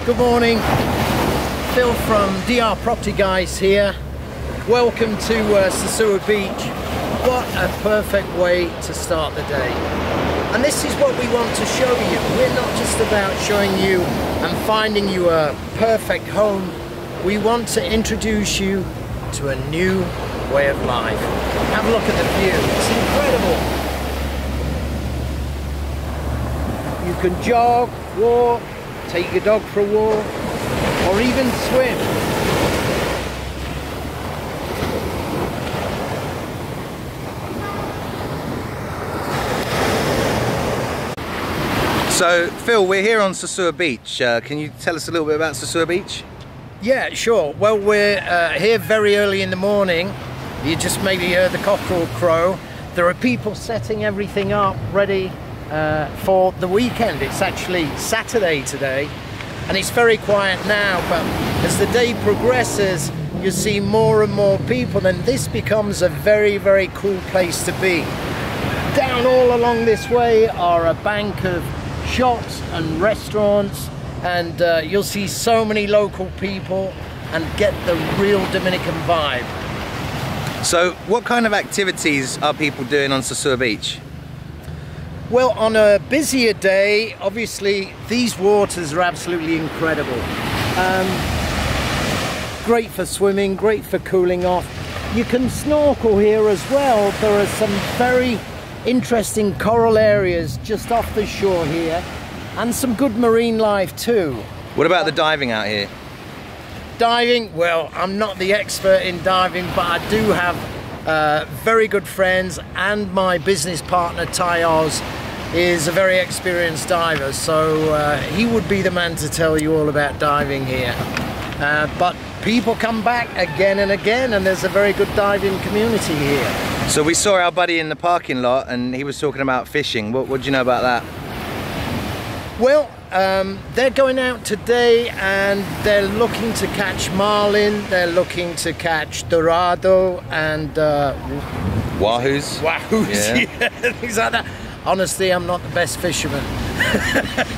Good morning, Phil from DR Property Guys here. Welcome to Sosua Beach. What a perfect way to start the day. And this is what we want to show you. We're not just about showing you and finding you a perfect home. We want to introduce you to a new way of life. Have a look at the view, it's incredible. You can jog, walk, take your dog for a walk, or even swim. So, Phil, we're here on Sosua Beach. Can you tell us a little bit about Sosua Beach? Yeah, sure. Well, we're here very early in the morning. You just maybe heard the cockerel crow. There are people setting everything up, ready for the weekend. It's actually Saturday today, and it's very quiet now, but as the day progresses, you see more and more people, and this becomes a very, very cool place to be. Down all along this way are a bank of shops and restaurants, and you'll see so many local people and get the real Dominican vibe. So what kind of activities are people doing on Sosua Beach? Well, on a busier day, obviously these waters are absolutely incredible. Great for swimming, great for cooling off. You can snorkel here as well. There are some very interesting coral areas just off the shore here, and some good marine life too. What about the diving out here? Diving, well, I'm not the expert in diving, but I do have very good friends, and my business partner Ty Oz is a very experienced diver, so he would be the man to tell you all about diving here. But people come back again and again, and there's a very good diving community here. So we saw our buddy in the parking lot and he was talking about fishing. What do you know about that? Well, they're going out today and they're looking to catch marlin, they're looking to catch dorado and Wahoos. Wahoos, yeah, things like that. Honestly, I'm not the best fisherman.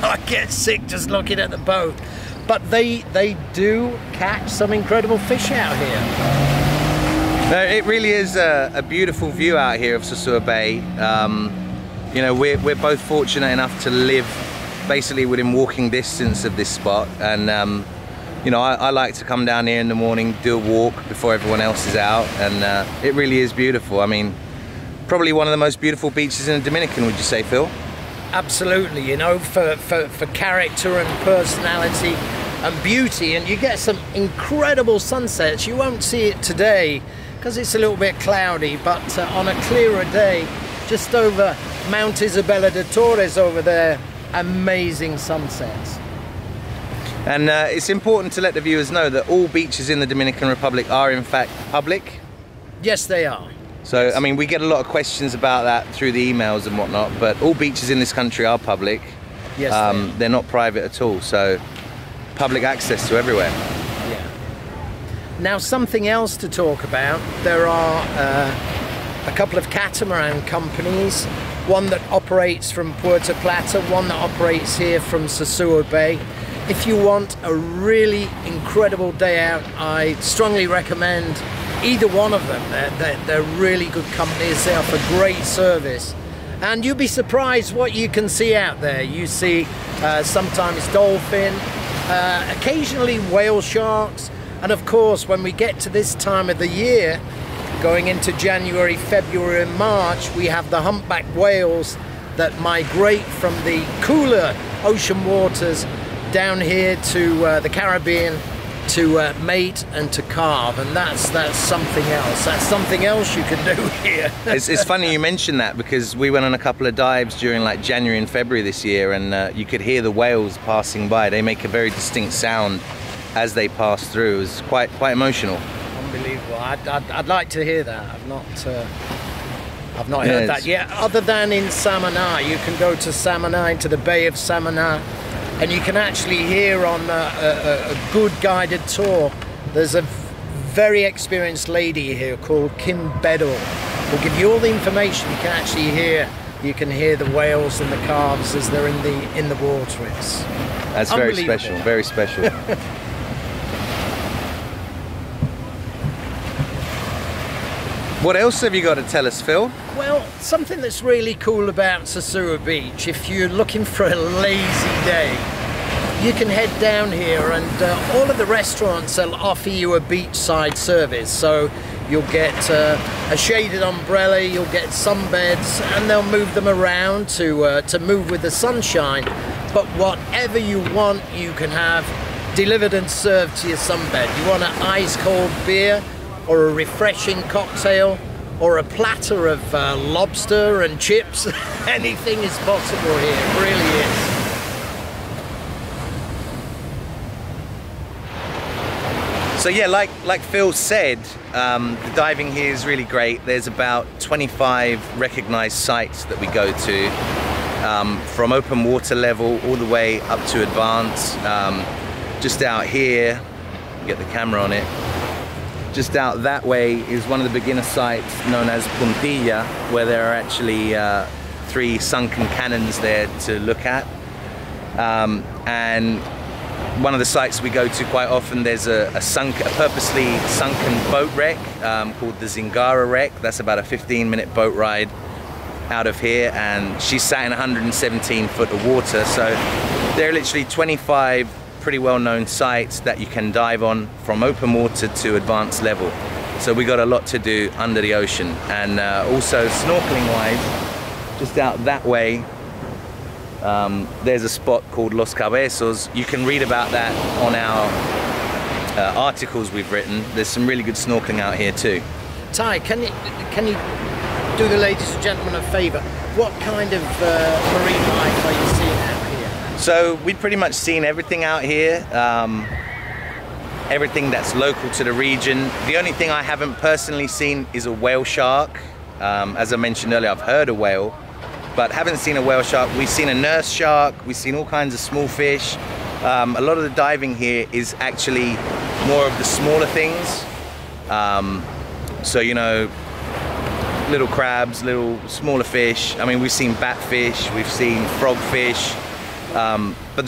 I get sick just looking at the boat. But they do catch some incredible fish out here. No, it really is a beautiful view out here of Sosua Bay. You know, we're both fortunate enough to live basically within walking distance of this spot, and you know, I like to come down here in the morning, do a walk before everyone else is out, and it really is beautiful. I mean, probably one of the most beautiful beaches in the Dominican, would you say, Phil? Absolutely, you know, for character and personality and beauty, and you get some incredible sunsets. You won't see it today because it's a little bit cloudy, but on a clearer day, just over Mount Isabella de Torres over there, amazing sunsets. And it's important to let the viewers know that all beaches in the Dominican Republic are in fact public. Yes, they are. So, I mean, we get a lot of questions about that through the emails and whatnot, but all beaches in this country are public. Yes, they're not private at all, so public access to everywhere. Yeah. Now, something else to talk about. There are a couple of catamaran companies, one that operates from Puerto Plata, one that operates here from Sosua Bay. If you want a really incredible day out, I strongly recommend either one of them. They're really good companies. They offer great service, and you'll be surprised what you can see out there. You see sometimes dolphin, occasionally whale sharks, and of course when we get to this time of the year, going into January, February and March, we have the humpback whales that migrate from the cooler ocean waters down here to the Caribbean to mate and to carve, and that's something else. That's something else you can do here. It's funny you mention that, because we went on a couple of dives during like January and February this year, and you could hear the whales passing by. They make a very distinct sound as they pass through. It was quite emotional. Unbelievable. I'd like to hear that. I've not heard that yet, other than in Samana. You can go to Samana, into the Bay of Samana, and you can actually hear on a good guided tour. There's a very experienced lady here called Kim Bedell who'll give you all the information. You can actually hear You can hear the whales and the calves as they're in the water. That's very special, very special. What else have you got to tell us, Phil? Well, something that's really cool about Sosua Beach, if you're looking for a lazy day, you can head down here, and all of the restaurants will offer you a beachside service. So you'll get a shaded umbrella, you'll get sunbeds, and they'll move them around to move with the sunshine. But whatever you want, you can have delivered and served to your sunbed. You want an ice cold beer, or a refreshing cocktail, or a platter of lobster and chips. Anything is possible here, it really is. So yeah, like Phil said, the diving here is really great. There's about 25 recognized sites that we go to, from open water level all the way up to advanced. Just out here, get the camera on it. Just out that way is one of the beginner sites known as Puntilla, where there are actually 3 sunken cannons there to look at. And one of the sites we go to quite often, there's a purposely sunken boat wreck called the Zingara wreck. That's about a 15-minute boat ride out of here, and she's sat in 117 foot of water. So there are literally 25 pretty well-known sites that you can dive on from open water to advanced level. So we got a lot to do under the ocean. And also snorkeling wise, just out that way, there's a spot called Los Cabezos. You can read about that on our articles we've written. There's some really good snorkeling out here too. Ty, can you do the ladies and gentlemen a favour? What kind of marine life are you seeing out here? So we've pretty much seen everything out here, everything that's local to the region. The only thing I haven't personally seen is a whale shark. As I mentioned earlier, I've heard a whale, but haven't seen a whale shark. We've seen a nurse shark, we've seen all kinds of small fish. A lot of the diving here is actually more of the smaller things. So, you know, little crabs, little smaller fish. I mean, we've seen batfish, we've seen frogfish. But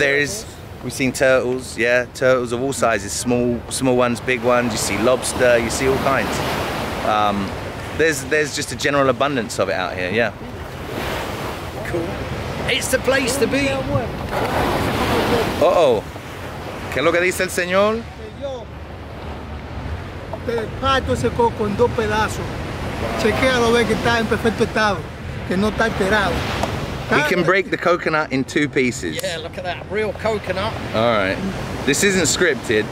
we've seen turtles, yeah, turtles of all sizes, small ones, big ones. You see lobster, you see all kinds. There's just a general abundance of it out here, yeah. Cool. It's the place to be. Uh-oh. ¿Qué es lo que dice el señor? Te parto ese coco en 2 pedazos. Chequéalo, ve que está en perfecto estado, que no está alterado. We can break the coconut in 2 pieces. Yeah, look at that, real coconut. All right. This isn't scripted.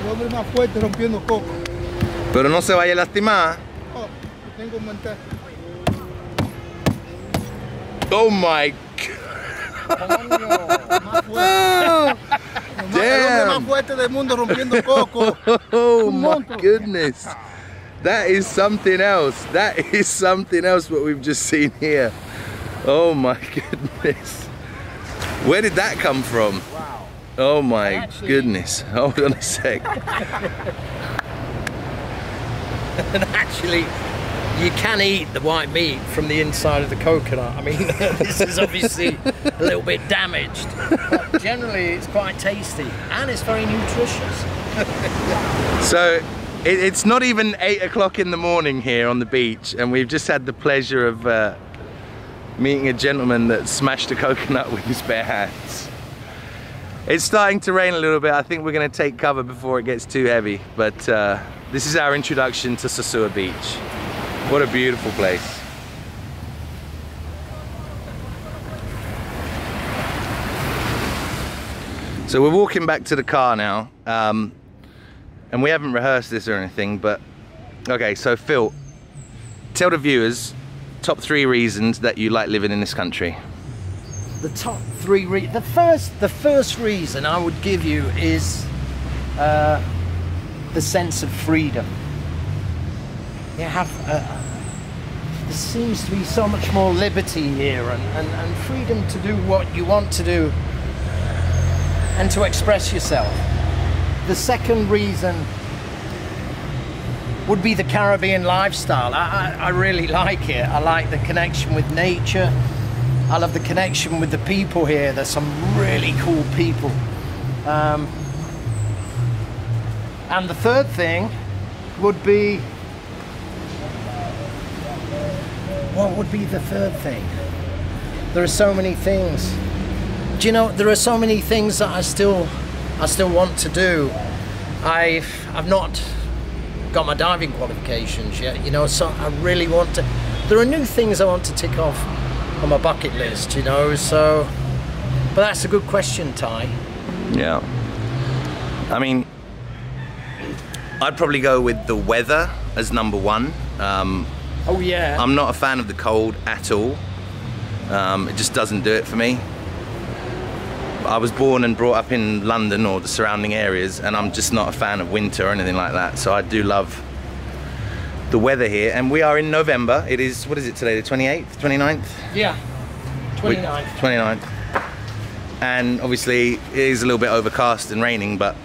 El hombre más fuerte rompiendo coco. Pero no se vaya a lastimar. Oh, tengo un manta. Oh my God. Damn. El hombre más fuerte del mundo rompiendo coco. Oh my goodness. That is something else. That is something else what we've just seen here. Oh my goodness. Where did that come from? Wow. Oh my goodness. Hold on a sec. And actually, you can eat the white meat from the inside of the coconut. I mean, this is obviously a little bit damaged, but generally it's quite tasty and it's very nutritious. So it's not even 8 o'clock in the morning here on the beach, and we've just had the pleasure of meeting a gentleman that smashed a coconut with his bare hands. It's starting to rain a little bit. I think we're going to take cover before it gets too heavy, but this is our introduction to Sosua Beach. What a beautiful place. So we're walking back to the car now, and we haven't rehearsed this or anything, but okay, so Phil, tell the viewers top 3 reasons that you like living in this country. The top 3 the first reason I would give you is the sense of freedom. You have there seems to be so much more liberty here and freedom to do what you want to do and to express yourself. The second reason would be the Caribbean lifestyle. I really like it. I like the connection with nature. I love the connection with the people here. There's some really cool people. And the third thing would be, what would be the third thing? There are so many things. Do you know, there are so many things that I still want to do. I've not got my diving qualifications yet, you know, so I really want to. There are new things I want to tick off on my bucket list, you know, so. But that's a good question, Ty. Yeah. I mean, I'd probably go with the weather as number one. Oh yeah. I'm not a fan of the cold at all. It just doesn't do it for me. I was born and brought up in London or the surrounding areas, and I'm just not a fan of winter or anything like that. So I do love the weather here. And we are in November. It is, what is it today, the 28th, 29th? Yeah, 29th. 29th. And obviously it is a little bit overcast and raining, but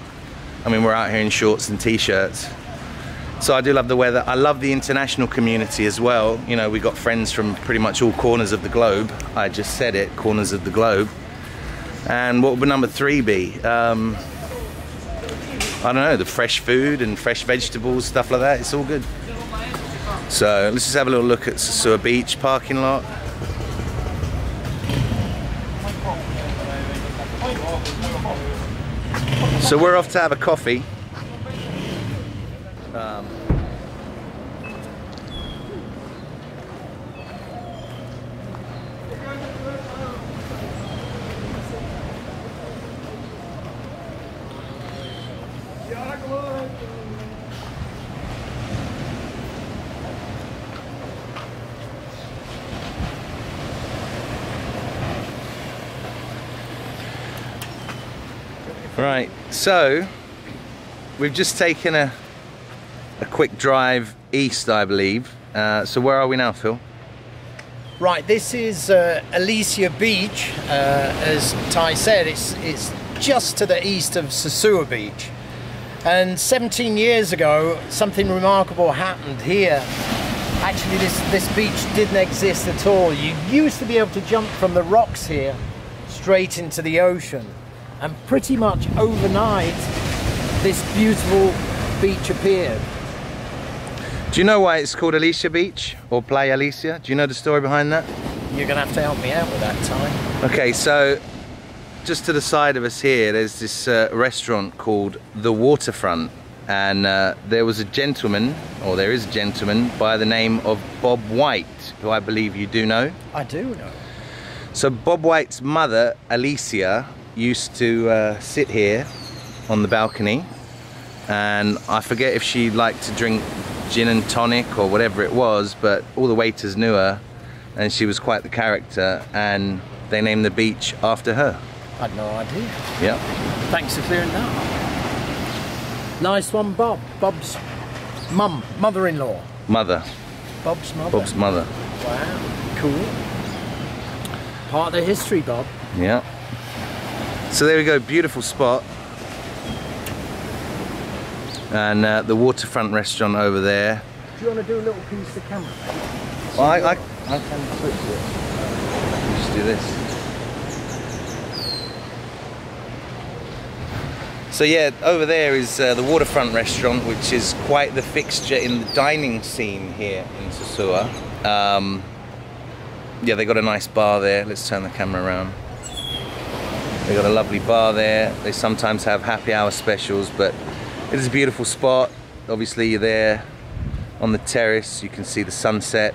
I mean, we're out here in shorts and t-shirts. So I do love the weather. I love the international community as well. You know, we got friends from pretty much all corners of the globe. I just said it, corners of the globe. And what would number three be? I don't know, the fresh food and fresh vegetables, stuff like that. It's all good. So let's just have a little look at Sosua Beach parking lot. So we're off to have a coffee. Right, so we've just taken a quick drive east, I believe. So where are we now, Phil? Right, this is Alicia Beach. As Ty said, it's just to the east of Sosua Beach. And 17 years ago, something remarkable happened here. Actually, this beach didn't exist at all. You used to be able to jump from the rocks here straight into the ocean. And pretty much overnight, this beautiful beach appeared. Do you know why it's called Alicia Beach or Playa Alicia? Do you know the story behind that? You're gonna have to help me out with that, Ty. Okay, so just to the side of us here, there's this restaurant called The Waterfront. And there was a gentleman, or there is a gentleman, by the name of Bob White, who I believe you do know. I do know. So Bob White's mother, Alicia, used to sit here on the balcony, and I forget if she liked to drink gin and tonic or whatever it was, but all the waiters knew her and she was quite the character, and they named the beach after her. I had no idea. Yeah. Thanks for clearing that up. Nice one, Bob. Bob's mother-in-law. Mother. Bob's mother. Bob's mother. Wow, cool. Part of the history, Bob. Yeah. So there we go, beautiful spot. And the waterfront restaurant over there. Do you want to do a little piece of camera, mate? Well, I can switch it. Just do this. So yeah, over there is the waterfront restaurant, which is quite the fixture in the dining scene here in Sosua. Yeah, they got a nice bar there. Let's turn the camera around. They got a lovely bar there. They sometimes have happy hour specials, but it is a beautiful spot. Obviously you're there on the terrace, you can see the sunset.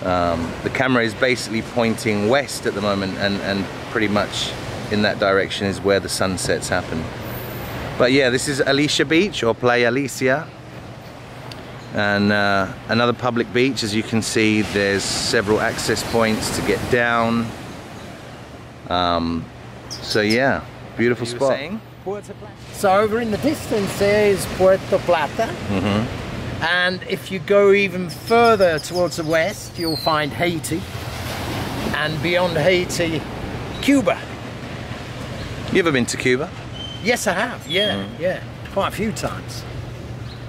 The camera is basically pointing west at the moment, and pretty much in that direction is where the sunsets happen. But yeah, this is Alicia Beach, or Playa Alicia. And another public beach. As you can see, there's several access points to get down. So yeah, beautiful spot. So over in the distance there is Puerto Plata. Mm-hmm. And if you go even further towards the west, you'll find Haiti. And beyond Haiti, Cuba. You ever been to Cuba? Yes, I have, yeah, yeah. Quite a few times.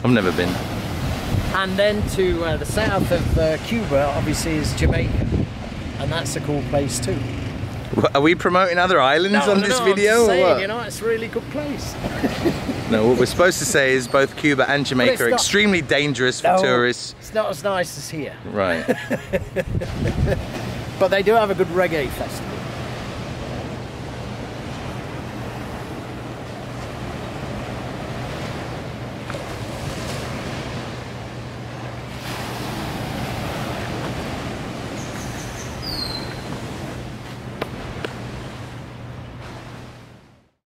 I've never been. And then to the south of Cuba, obviously, is Jamaica, and that's a cool place too. Are we promoting other islands on this video? I'm just saying, or what? you know, it's a really good place. No, what we're supposed to say is both Cuba and Jamaica are extremely dangerous for tourists. It's not as nice as here. Right. But they do have a good reggae festival.